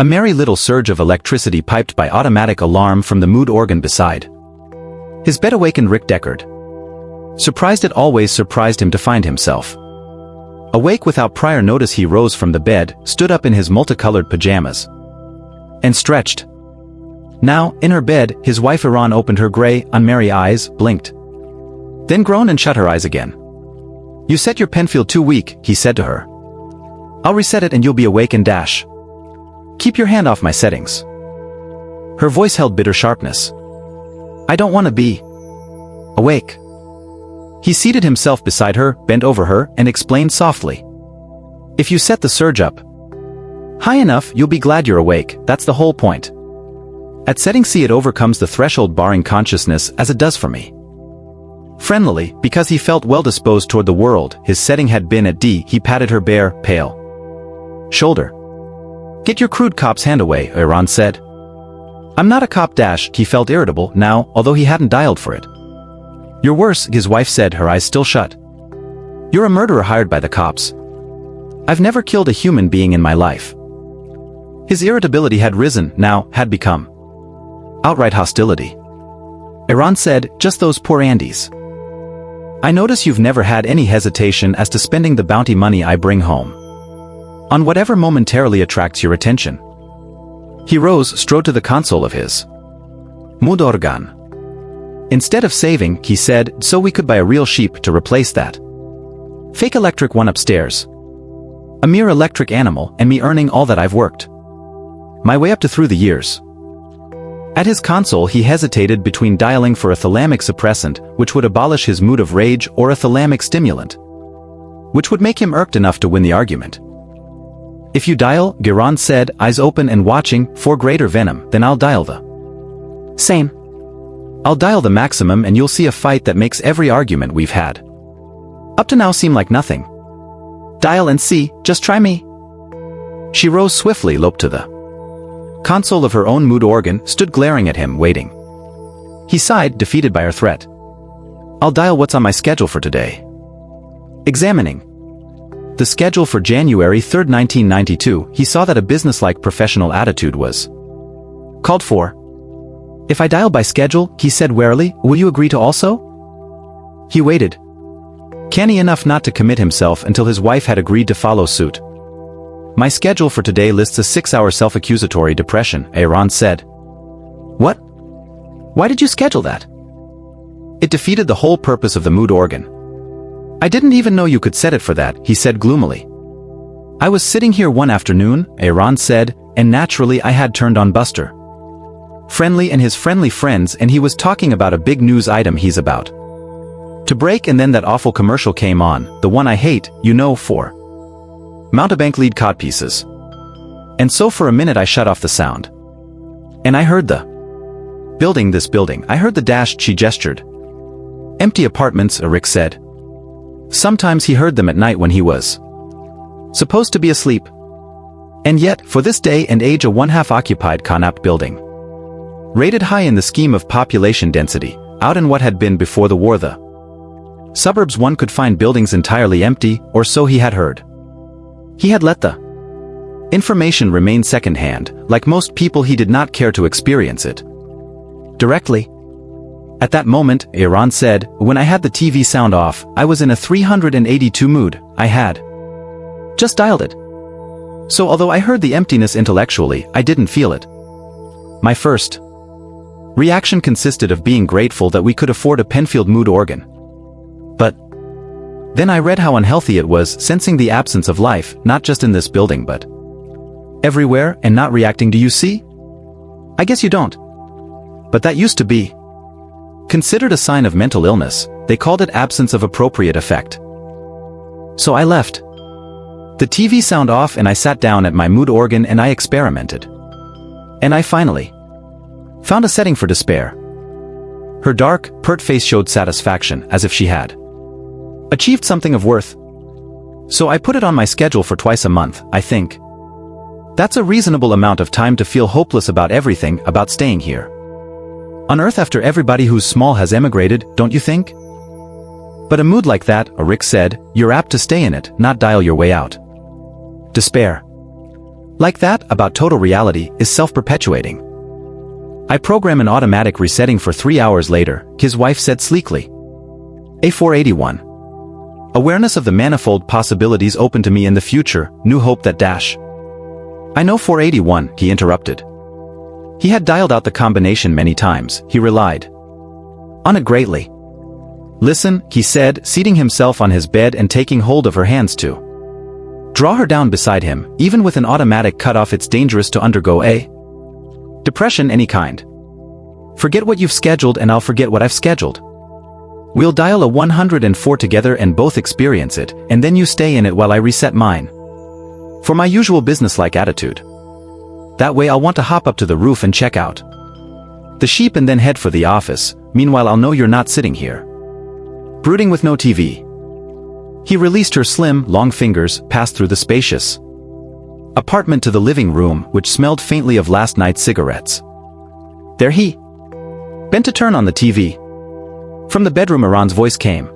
A merry little surge of electricity piped by automatic alarm from the mood organ beside. His bed awakened Rick Deckard. Surprised it always surprised him to find himself awake without prior notice. He rose from the bed, stood up in his multicolored pajamas, and stretched. Now, in her bed, his wife Iran opened her gray, unmerry eyes, blinked, then groaned and shut her eyes again. "You set your Penfield too weak," he said to her. "I'll reset it and you'll be awake and dash. Keep your hand off my settings." Her voice held bitter sharpness. "I don't want to be awake." He seated himself beside her, bent over her, and explained softly. "If you set the surge up high enough, you'll be glad you're awake, that's the whole point. At setting C it overcomes the threshold barring consciousness as it does for me." Friendlily, because he felt well-disposed toward the world, his setting had been at D. He patted her bare, pale shoulder. "Get your crude cop's hand away," Iran said. "I'm not a cop." He felt irritable now, although he hadn't dialed for it. "You're worse," his wife said, her eyes still shut. "You're a murderer hired by the cops. I've never killed a human being in my life." His irritability had risen, now, had become outright hostility. Iran said, "Just those poor Andes. I notice you've never had any hesitation as to spending the bounty money I bring home on whatever momentarily attracts your attention." He rose, strode to the console of his mood organ. "Instead of saving," he said, "so we could buy a real sheep to replace that fake electric one upstairs. A mere electric animal, and me earning all that I've worked my way up to through the years." At his console he hesitated between dialing for a thalamic suppressant, which would abolish his mood of rage, or a thalamic stimulant, which would make him irked enough to win the argument. "If you dial," Giron said, eyes open and watching, "for greater venom, then I'll dial the same. I'll dial the maximum and you'll see a fight that makes every argument we've had up to now seem like nothing. Dial and see, just try me." She rose swiftly, loped to the console of her own mood organ, stood glaring at him, waiting. He sighed, defeated by her threat. "I'll dial what's on my schedule for today." Examining the schedule for January 3, 1992, he saw that a businesslike professional attitude was called for. "If I dial by schedule," he said warily, "will you agree to also?" He waited, canny enough not to commit himself until his wife had agreed to follow suit. "My schedule for today lists a 6-hour self-accusatory depression," Iran said. "What? Why did you schedule that?" "It defeated the whole purpose of the mood organ." "I didn't even know you could set it for that," he said gloomily. "I was sitting here one afternoon," Iran said, "and naturally I had turned on Buster Friendly and his friendly friends, and he was talking about a big news item he's about to break, and then that awful commercial came on, the one I hate, you know, for Mountebank lead codpieces. And so for a minute I shut off the sound. And I heard the this building, I heard the dash," she gestured. "Empty apartments," Rick said. Sometimes he heard them at night when he was supposed to be asleep. And yet, for this day and age, a one-half occupied Connaught building, rated high in the scheme of population density, out in what had been before the war the suburbs, one could find buildings entirely empty, or so he had heard. He had let the information remain second-hand. Like most people, he did not care to experience it directly. At that moment, Iran said, when I had the TV sound off, I was in a 382 mood. I had just dialed it. So although I heard the emptiness intellectually, I didn't feel it. My first reaction consisted of being grateful that we could afford a Penfield mood organ. But then I read how unhealthy it was, sensing the absence of life, not just in this building but everywhere, and not reacting. Do you see? I guess you don't. But that used to be considered a sign of mental illness. They called it absence of appropriate effect. So I left the TV sound off and I sat down at my mood organ and I experimented. And I finally found a setting for despair. Her dark, pert face showed satisfaction, as if she had achieved something of worth. So I put it on my schedule for twice a month, I think. That's a reasonable amount of time to feel hopeless about everything, about staying here on Earth after everybody who's small has emigrated, don't you think? But a mood like that, Rick said, you're apt to stay in it, not dial your way out. Despair. Like that, about total reality, is self-perpetuating. I program an automatic resetting for 3 hours later, his wife said sleekly. A481. Awareness of the manifold possibilities open to me in the future, new hope that dash. I know 481, he interrupted. He had dialed out the combination many times, he relied on it greatly. Listen, he said, seating himself on his bed and taking hold of her hands to draw her down beside him. Even with an automatic cutoff, it's dangerous to undergo a depression any kind. Forget what you've scheduled and I'll forget what I've scheduled. We'll dial a 104 together and both experience it, and then you stay in it while I reset mine. For my usual businesslike attitude. That way I'll want to hop up to the roof and check out the sheep and then head for the office. Meanwhile I'll know you're not sitting here brooding with no TV. He released her slim, long fingers, passed through the spacious apartment to the living room, which smelled faintly of last night's cigarettes. There he bent to turn on the TV. From the bedroom Iran's voice came.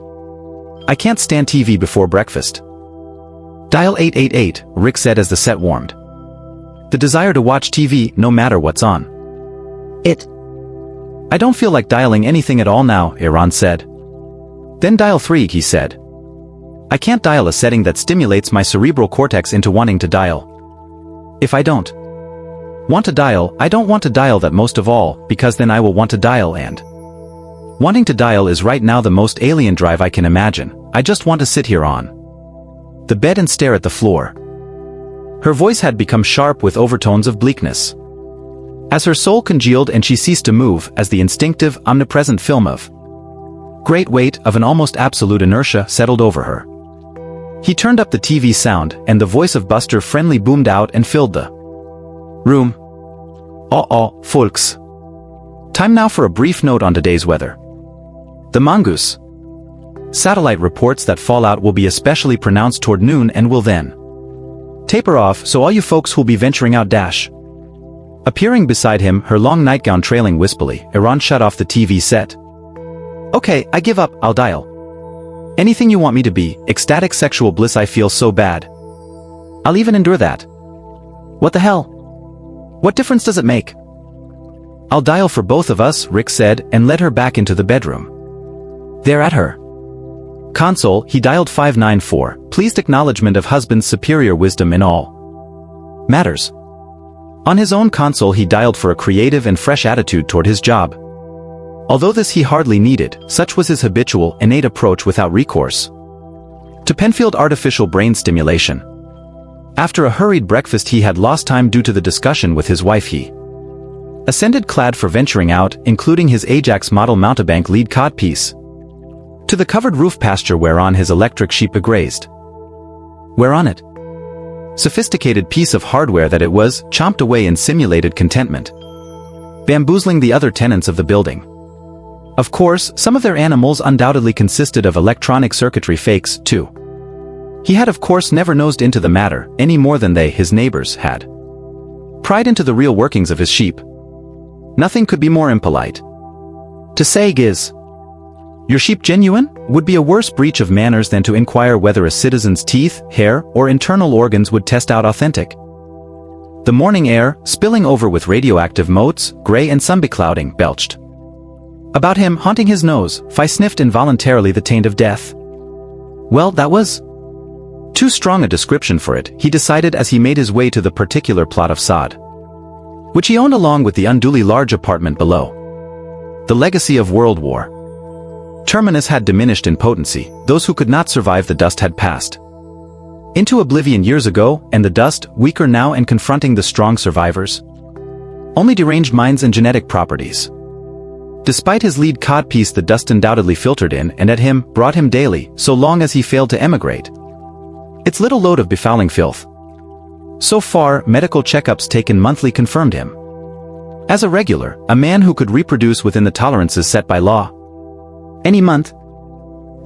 I can't stand TV before breakfast. Dial 888, Rick said as the set warmed. The desire to watch TV, no matter what's on it. I don't feel like dialing anything at all now, Iran said. Then dial 3, he said. I can't dial a setting that stimulates my cerebral cortex into wanting to dial. If I don't want to dial, I don't want to dial that most of all, because then I will want to dial, and wanting to dial is right now the most alien drive I can imagine. I just want to sit here on the bed and stare at the floor. Her voice had become sharp with overtones of bleakness. As her soul congealed and she ceased to move, as the instinctive, omnipresent film of great weight of an almost absolute inertia settled over her. He turned up the TV sound, and the voice of Buster Friendly boomed out and filled the room. Folks. Time now for a brief note on today's weather. The mongoose satellite reports that fallout will be especially pronounced toward noon and will then taper off, so all you folks who'll be venturing out dash. Appearing beside him, her long nightgown trailing wispily, Iran shut off the TV set. Okay, I give up, I'll dial anything you want me to be. Ecstatic sexual bliss, I feel so bad. I'll even endure that. What the hell? What difference does it make? I'll dial for both of us, Rick said, and led her back into the bedroom. There at her console, he dialed 594, pleased acknowledgement of husband's superior wisdom in all matters. On his own console he dialed for a creative and fresh attitude toward his job. Although this he hardly needed, such was his habitual, innate approach without recourse to Penfield artificial brain stimulation. After a hurried breakfast he had lost time due to the discussion with his wife. He ascended clad for venturing out, including his Ajax model mountebank lead codpiece, to the covered roof pasture whereon his electric sheep grazed. Whereon it, sophisticated piece of hardware that it was, chomped away in simulated contentment, bamboozling the other tenants of the building. Of course, some of their animals undoubtedly consisted of electronic circuitry fakes, too. He had of course never nosed into the matter, any more than they, his neighbors, had pried into the real workings of his sheep. Nothing could be more impolite. To say, "Is your sheep genuine?" would be a worse breach of manners than to inquire whether a citizen's teeth, hair, or internal organs would test out authentic. The morning air, spilling over with radioactive motes, gray and sun-beclouding, belched about him, haunting his nose. Fi sniffed involuntarily the taint of death. Well, that was too strong a description for it, he decided as he made his way to the particular plot of sod, which he owned along with the unduly large apartment below. The legacy of World War Terminus had diminished in potency. Those who could not survive the dust had passed into oblivion years ago, and the dust, weaker now and confronting the strong survivors, only deranged minds and genetic properties. Despite his lead codpiece, the dust undoubtedly filtered in and at him, brought him daily, so long as he failed to emigrate, its little load of befouling filth. So far, medical checkups taken monthly confirmed him as a regular, a man who could reproduce within the tolerances set by law any month.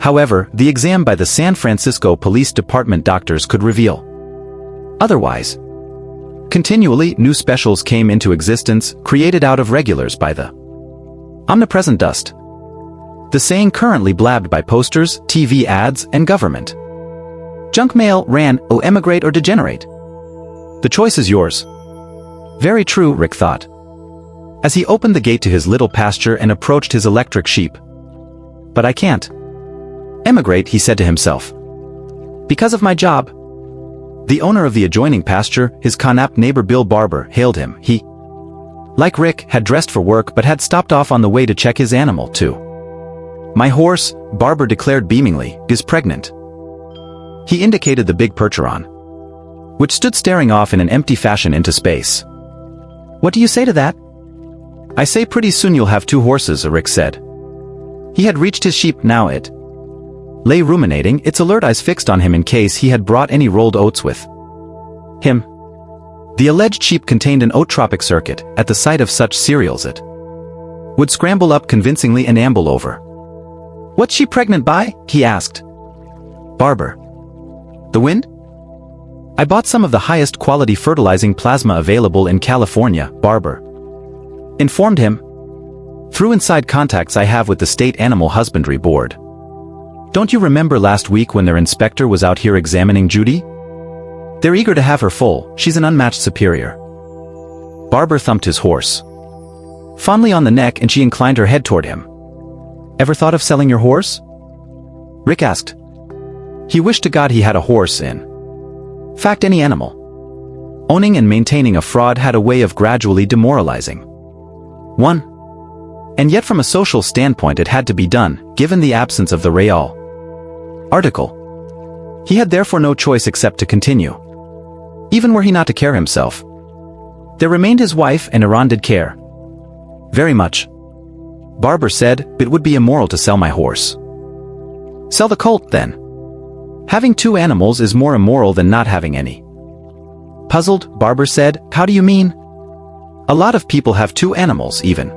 However, the exam by the San Francisco Police Department doctors could reveal otherwise. Continually, new specials came into existence, created out of regulars by the omnipresent dust. The saying currently blabbed by posters, TV ads, and government junk mail ran, "Oh, emigrate or degenerate." The choice is yours. Very true, Rick thought, as he opened the gate to his little pasture and approached his electric sheep. But I can't emigrate, he said to himself. Because of my job. The owner of the adjoining pasture, his Connaught neighbor Bill Barber, hailed him. He, like Rick, had dressed for work but had stopped off on the way to check his animal, too. My horse, Barber declared beamingly, is pregnant. He indicated the big Percheron, which stood staring off in an empty fashion into space. What do you say to that? I say pretty soon you'll have 2 horses, Rick said. He had reached his sheep now. It lay ruminating, its alert eyes fixed on him in case he had brought any rolled oats with him. The alleged sheep contained an oat-tropic circuit. At the sight of such cereals it would scramble up convincingly and amble over. What's she pregnant by? He asked. Barber. The wind? I bought some of the highest quality fertilizing plasma available in California, Barber informed him, through inside contacts I have with the State Animal Husbandry Board. Don't you remember last week when their inspector was out here examining Judy? They're eager to have her full. She's an unmatched superior. Barber thumped his horse fondly on the neck and she inclined her head toward him. Ever thought of selling your horse? Rick asked. He wished to God he had a horse in fact, any animal. Owning and maintaining a fraud had a way of gradually demoralizing one. And yet from a social standpoint it had to be done, given the absence of the Real article. He had therefore no choice except to continue. Even were he not to care himself. There remained his wife, and Iran did care. Very much. Barber said, it would be immoral to sell my horse. Sell the colt, then. Having 2 animals is more immoral than not having any. Puzzled, Barber said, how do you mean? A lot of people have 2 animals even.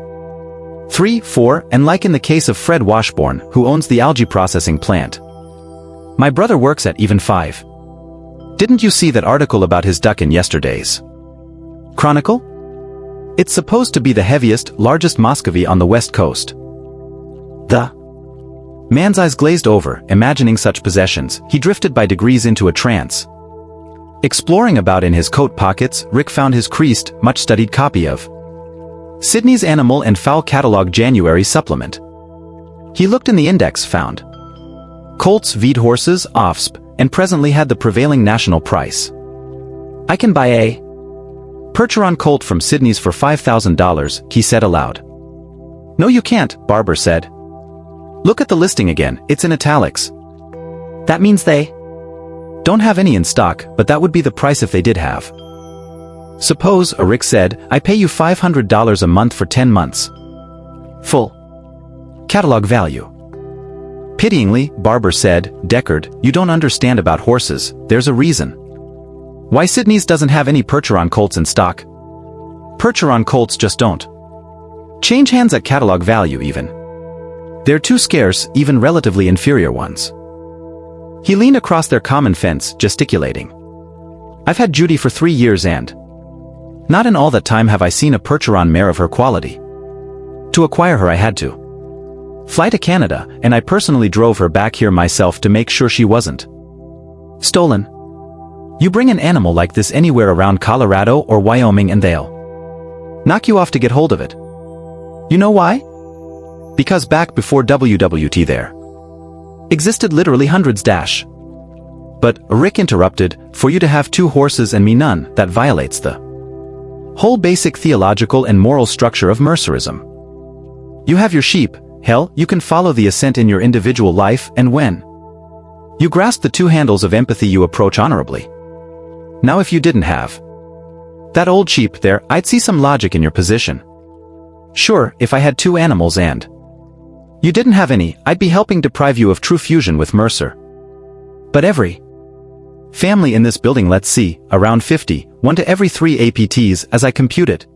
3, 4, and like in the case of Fred Washburn, who owns the algae processing plant. My brother works at even 5. Didn't you see that article about his duck in yesterday's Chronicle? It's supposed to be the heaviest, largest Muscovy on the west coast. The man's eyes glazed over, imagining such possessions. He drifted by degrees into a trance. Exploring about in his coat pockets, Rick found his creased, much-studied copy of Sydney's Animal and Fowl Catalog January supplement. He looked in the index, found colts, V'd horses, offsp, and presently had the prevailing national price. I can buy a Percheron colt from Sydney's for $5,000, he said aloud. No you can't, Barber said. Look at the listing again, it's in italics. That means they don't have any in stock, but that would be the price if they did have. Suppose, Rick said, I pay you $500 a month for 10 months. Full catalog value. Pityingly, Barber said, Deckard, you don't understand about horses, there's a reason. Why Sydney's doesn't have any Percheron colts in stock. Percheron colts just don't change hands at catalog value even. They're too scarce, even relatively inferior ones. He leaned across their common fence, gesticulating. I've had Judy for 3 years and not in all that time have I seen a Percheron mare of her quality. To acquire her I had to fly to Canada, and I personally drove her back here myself to make sure she wasn't stolen. You bring an animal like this anywhere around Colorado or Wyoming and they'll knock you off to get hold of it. You know why? Because back before WWT there existed literally hundreds dash. But, Rick interrupted, for you to have 2 horses and me none, that violates the whole basic theological and moral structure of Mercerism. You have your sheep, hell, you can follow the ascent in your individual life, and when you grasp the 2 handles of empathy you approach honorably. Now if you didn't have that old sheep there, I'd see some logic in your position. Sure, if I had 2 animals and you didn't have any, I'd be helping deprive you of true fusion with Mercer. But every family in this building, let's see, around 50, 1 to every 3 APTs as I compute it.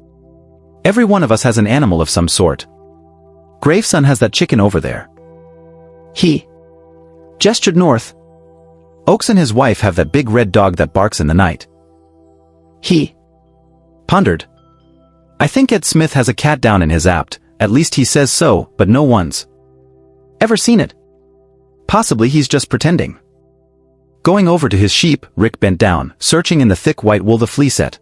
Every one of us has an animal of some sort. Graveson has that chicken over there. He gestured north. Oakes and his wife have that big red dog that barks in the night. He pondered. I think Ed Smith has a cat down in his apt, at least he says so, but no one's ever seen it. Possibly he's just pretending. Going over to his sheep, Rick bent down, searching in the thick white wool the flea set.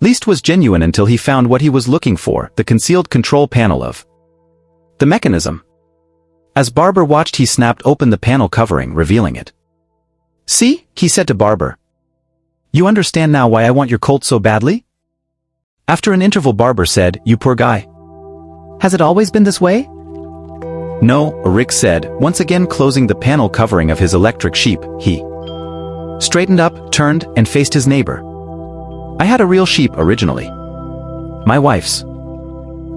Least was genuine until he found what he was looking for, the concealed control panel of the mechanism. As Barber watched, he snapped open the panel covering, revealing it. "See?" he said to Barber. "You understand now why I want your colt so badly?" After an interval, Barber said, "You poor guy. Has it always been this way?" "No," Rick said, once again closing the panel covering of his electric sheep. He straightened up, turned, and faced his neighbor. "I had a real sheep originally. My wife's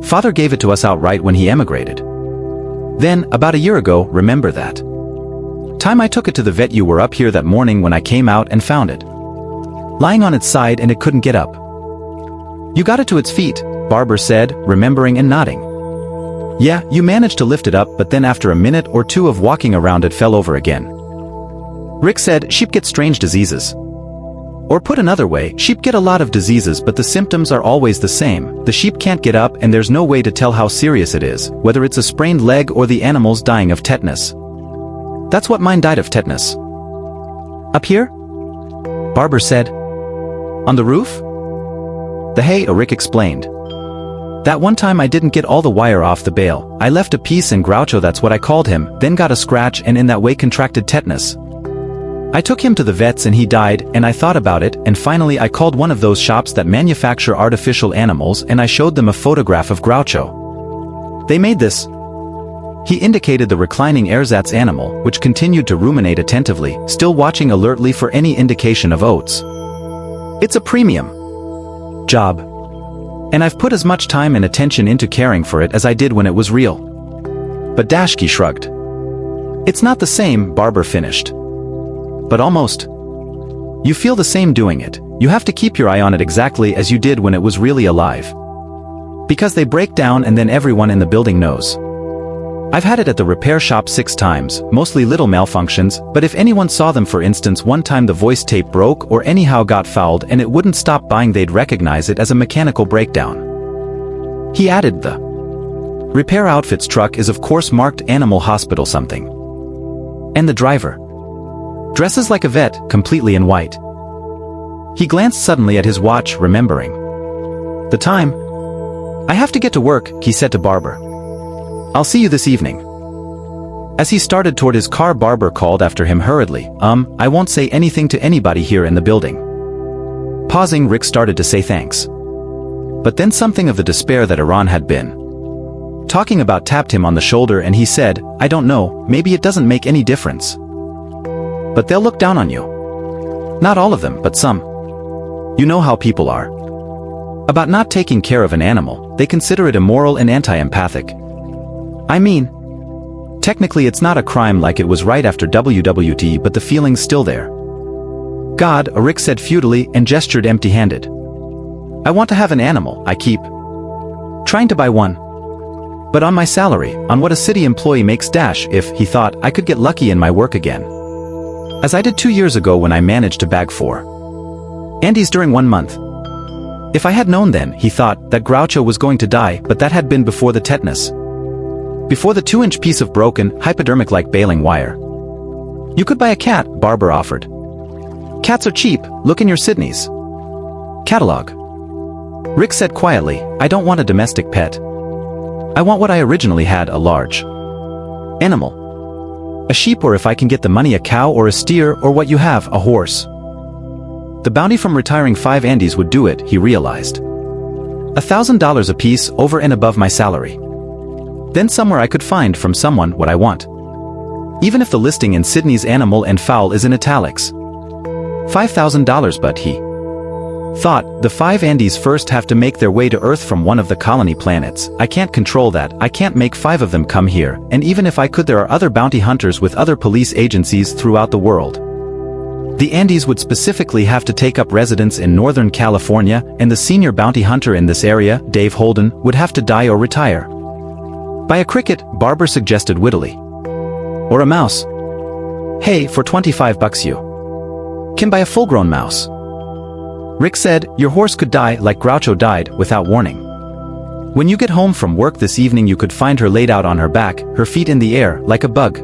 father gave it to us outright when he emigrated. Then, about a year ago, remember that time I took it to the vet? You were up here that morning when I came out and found it lying on its side and it couldn't get up. You got it to its feet," Barber said, remembering and nodding. "Yeah, you managed to lift it up, but then after a minute or two of walking around it fell over again." Rick said, "Sheep get strange diseases. Or put another way, sheep get a lot of diseases, but the symptoms are always the same. The sheep can't get up and there's no way to tell how serious it is, whether it's a sprained leg or the animal's dying of tetanus. That's what mine died of, tetanus." "Up here?" Barber said. "On the roof?" "The hay," Rick explained. "That one time I didn't get all the wire off the bale. I left a piece and Groucho, that's what I called him, then got a scratch and in that way contracted tetanus. I took him to the vets and he died, and I thought about it, and finally I called one of those shops that manufacture artificial animals and I showed them a photograph of Groucho. They made this." He indicated the reclining ersatz animal, which continued to ruminate attentively, still watching alertly for any indication of oats. "It's a premium job. And I've put as much time and attention into caring for it as I did when it was real." But Dashki shrugged. "It's not the same," Barber finished. "But almost. You feel the same doing it. You have to keep your eye on it exactly as you did when it was really alive. Because they break down and then everyone in the building knows. I've had it at the repair shop 6 times, mostly little malfunctions, but if anyone saw them, for instance one time the voice tape broke or anyhow got fouled and it wouldn't stop buying, they'd recognize it as a mechanical breakdown." He added, "The repair outfit's truck is of course marked Animal Hospital something. And the driver dresses like a vet, completely in white." He glanced suddenly at his watch, remembering the time. "I have to get to work," he said to Barber. "I'll see you this evening." As he started toward his car, Barber called after him hurriedly, I won't say anything to anybody here in the building." Pausing, Rick started to say thanks. But then something of the despair that Iran had been talking about tapped him on the shoulder and he said, "I don't know, maybe it doesn't make any difference. But they'll look down on you. Not all of them, but some. You know how people are about not taking care of an animal. They consider it immoral and anti-empathic. I mean, technically it's not a crime like it was right after WWT, but the feeling's still there." "God," Rick said futilely and gestured empty-handed. "I want to have an animal. I keep trying to buy one. But on my salary, on what a city employee makes, if, he thought, I could get lucky in my work again. As I did 2 years ago when I managed to bag 4 Andes during 1 month. If I had known then, he thought, that Groucho was going to die, but that had been before the tetanus. Before the 2-inch piece of broken, hypodermic-like baling wire. You could buy a cat," Barber offered. "Cats are cheap, look in your Sydney's catalog." Rick said quietly, "I don't want a domestic pet. I want what I originally had, a large animal. A sheep, or if I can get the money, a cow or a steer, or what you have, a horse." The bounty from retiring 5 Andes would do it, he realized. $1,000 apiece over and above my salary. Then somewhere I could find from someone what I want. Even if the listing in Sydney's Animal and Fowl is in italics. $5,000, but he thought, the 5 Andes first have to make their way to Earth from one of the colony planets. I can't control that, I can't make 5 of them come here, and even if I could, there are other bounty hunters with other police agencies throughout the world. The Andes would specifically have to take up residence in Northern California, and the senior bounty hunter in this area, Dave Holden, would have to die or retire. Buy a cricket, Barber suggested wittily. Or a mouse. Hey, for $25 you can buy a full-grown mouse. Rick said, your horse could die like Groucho died, without warning. When you get home from work this evening, you could find her laid out on her back, her feet in the air, like a bug.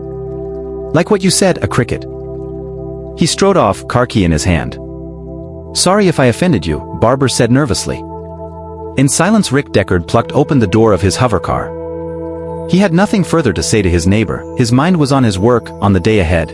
Like what you said, a cricket. He strode off, car key in his hand. "Sorry if I offended you," Barber said nervously. In silence, Rick Deckard plucked open the door of his hovercar. He had nothing further to say to his neighbor. His mind was on his work, on the day ahead.